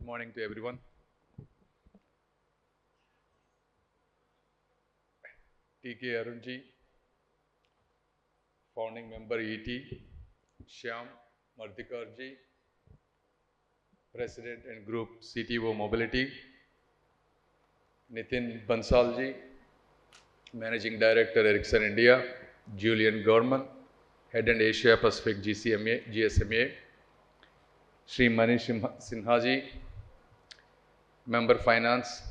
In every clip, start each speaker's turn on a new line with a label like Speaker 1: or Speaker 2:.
Speaker 1: Good morning to everyone. TK Arunji, founding member ET, Shyam Mardikarji, President and Group CTO Mobility, Nitin Bansalji, Managing Director Ericsson India, Julian Gorman, Head and Asia Pacific GSMA, Sri Manish Sinhaji, Member Finance,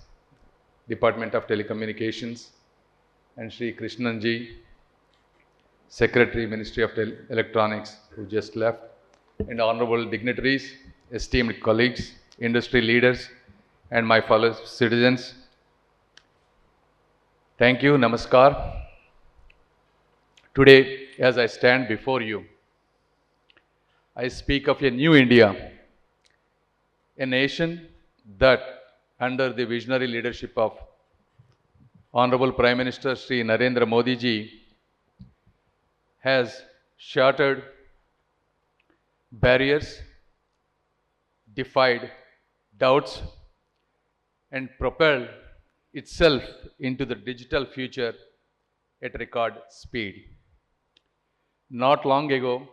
Speaker 1: Department of Telecommunications, and Sri Krishnanji, Secretary, Ministry of Electronics, who just left, and honorable dignitaries, esteemed colleagues, industry leaders, and my fellow citizens. Thank you, Namaskar. Today, as I stand before you, I speak of a new India, a nation that, under the visionary leadership of Honorable Prime Minister Sri Narendra Modi ji, has shattered barriers, defied doubts, and propelled itself into the digital future at record speed. Not long ago,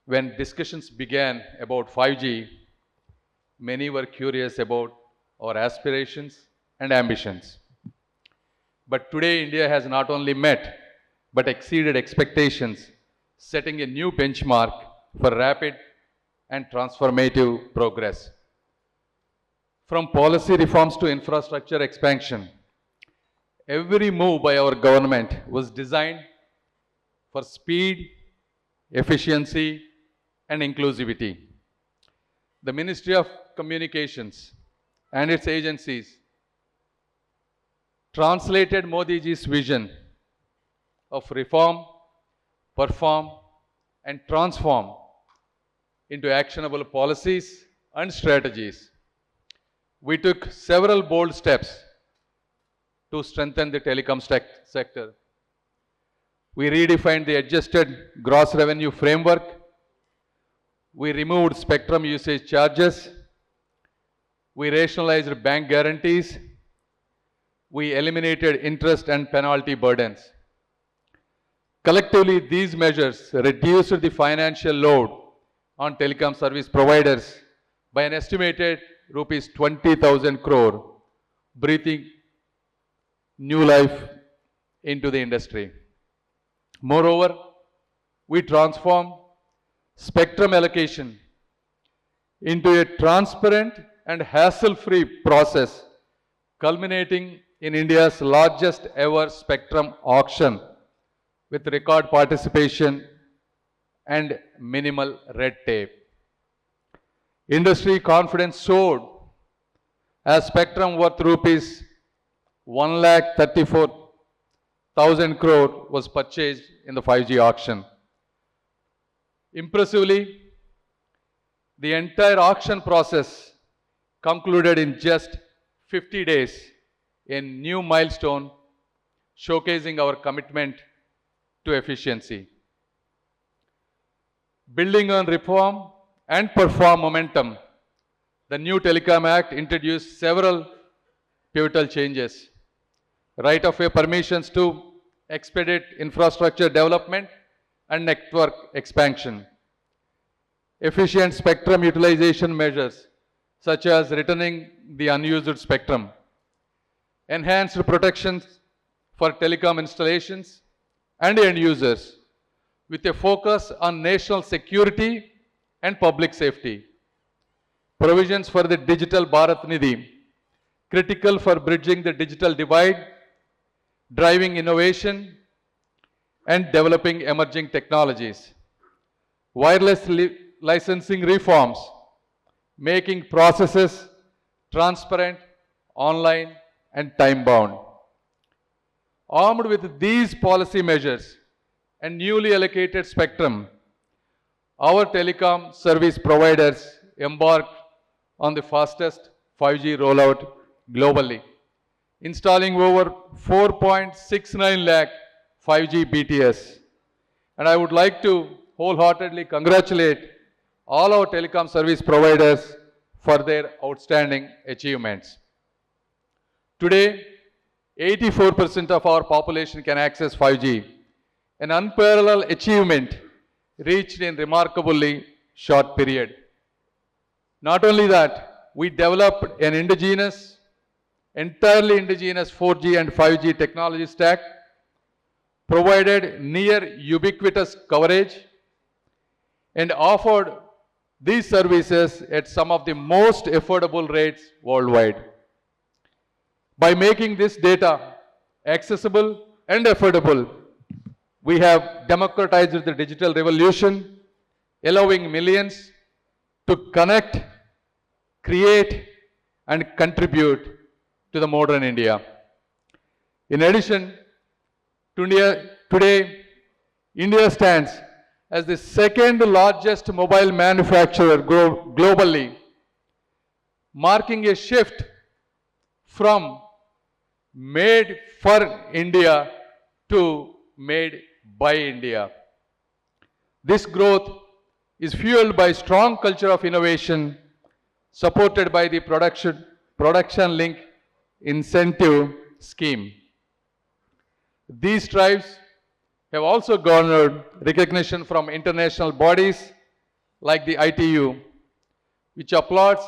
Speaker 1: when discussions began about 5G, many were curious about our aspirations and ambitions. But today, India has not only met, but exceeded expectations, setting a new benchmark for rapid and transformative progress. From policy reforms to infrastructure expansion, every move by our government was designed for speed, efficiency, and inclusivity. The Ministry of Communications and its agencies translated Modi ji's vision of reform, perform, and transform into actionable policies and strategies. We took several bold steps to strengthen the telecom sector. We redefined the adjusted gross revenue framework. We removed spectrum usage charges. We rationalized bank guarantees. We eliminated interest and penalty burdens. Collectively, these measures reduced the financial load on telecom service providers by an estimated rupees 20,000 crore, breathing new life into the industry. Moreover, we transformed spectrum allocation into a transparent and hassle-free process, culminating in India's largest ever spectrum auction with record participation and minimal red tape. Industry confidence soared as spectrum worth rupees 1,34,000 crore was purchased in the 5G auction. Impressively, the entire auction process concluded in just 50 days, a new milestone showcasing our commitment to efficiency. Building on reform and perform momentum, the new Telecom Act introduced several pivotal changes. Right-of-way permissions to expedite infrastructure development and network expansion. Efficient spectrum utilization measures, such as returning the unused spectrum. Enhanced protections for telecom installations and end users, with a focus on national security and public safety. Provisions for the Digital Bharat Nidhi, critical for bridging the digital divide, driving innovation, and developing emerging technologies. Wireless licensing reforms, making processes transparent, online, and time-bound. Armed with these policy measures and newly allocated spectrum, our telecom service providers embarked on the fastest 5G rollout globally, installing over 4.69 lakh 5G BTS. And I would like to wholeheartedly congratulate all our telecom service providers for their outstanding achievements. Today, 84% of our population can access 5G, an unparalleled achievement reached in remarkably short period. Not only that, we developed an entirely indigenous 4G and 5G technology stack, provided near ubiquitous coverage, and offered these services at some of the most affordable rates worldwide. By making this data accessible and affordable, we have democratized the digital revolution, allowing millions to connect, create, and contribute to the modern India. In addition, today, India stands as the second largest mobile manufacturer globally, marking a shift from made for India to made by India. This growth is fueled by strong culture of innovation, supported by the production link incentive scheme. These strides have also garnered recognition from international bodies like the ITU, which applauds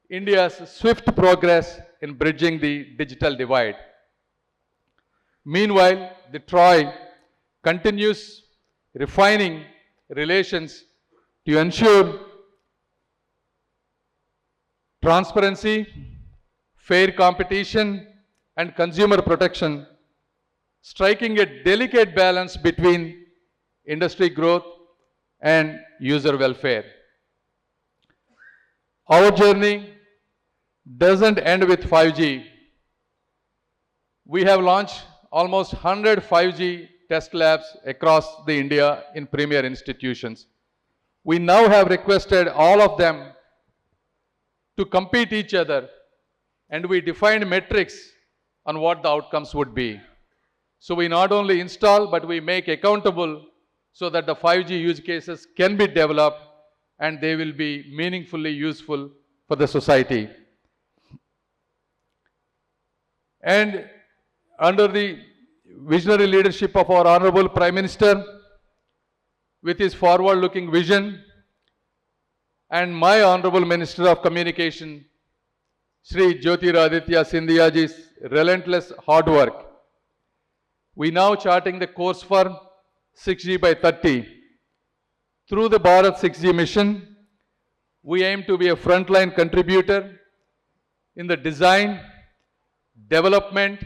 Speaker 1: India's swift progress in bridging the digital divide. Meanwhile, the TROI continues refining relations to ensure transparency, fair competition, and consumer protection, striking a delicate balance between industry growth and user welfare. Our journey doesn't end with 5G. We have launched almost 100 5G test labs across the India in premier institutions. We now have requested all of them to compete each other, and we defined metrics on what the outcomes would be. So we not only install, but we make accountable so that the 5G use cases can be developed and they will be meaningfully useful for the society. And under the visionary leadership of our Honorable Prime Minister, with his forward-looking vision, and my Honorable Minister of Communication, Shri Jyotiraditya Scindiaji's relentless hard work, we now charting the course for 6G by 30. Through the Bharat 6G mission, we aim to be a frontline contributor in the design, development,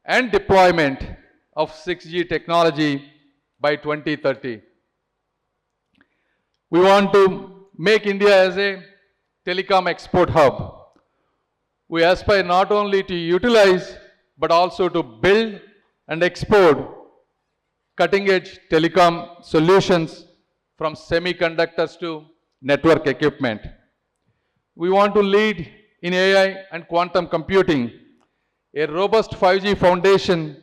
Speaker 1: and deployment of 6G technology by 2030. We want to make India as a telecom export hub. We aspire not only to utilize, but also to build and export cutting-edge telecom solutions from semiconductors to network equipment. We want to lead in AI and quantum computing. A robust 5G foundation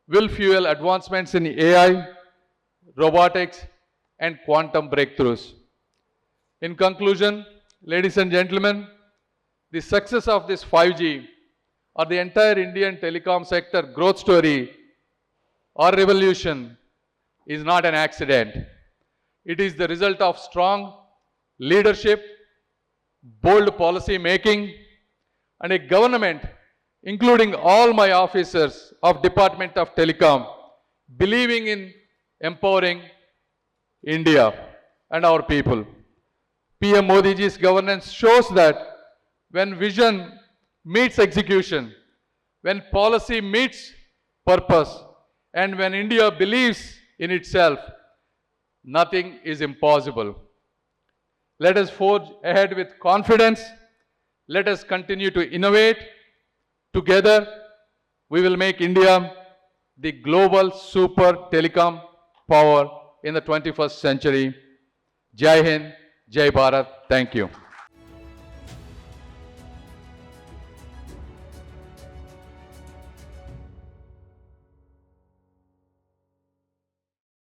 Speaker 1: will fuel advancements in AI, robotics, and quantum breakthroughs. In conclusion, ladies and gentlemen, the success of this 5G or the entire Indian telecom sector growth story or revolution is not an accident. It is the result of strong leadership, bold policy making, and a government, including all my officers of Department of Telecom, believing in empowering India and our people. PM Modi ji's governance shows that when vision meets execution, when policy meets purpose, and when India believes in itself, nothing is impossible. Let us forge ahead with confidence. Let us continue to innovate. Together, we will make India the global super telecom power in the 21st century. Jai Hind, Jai Bharat. Thank you.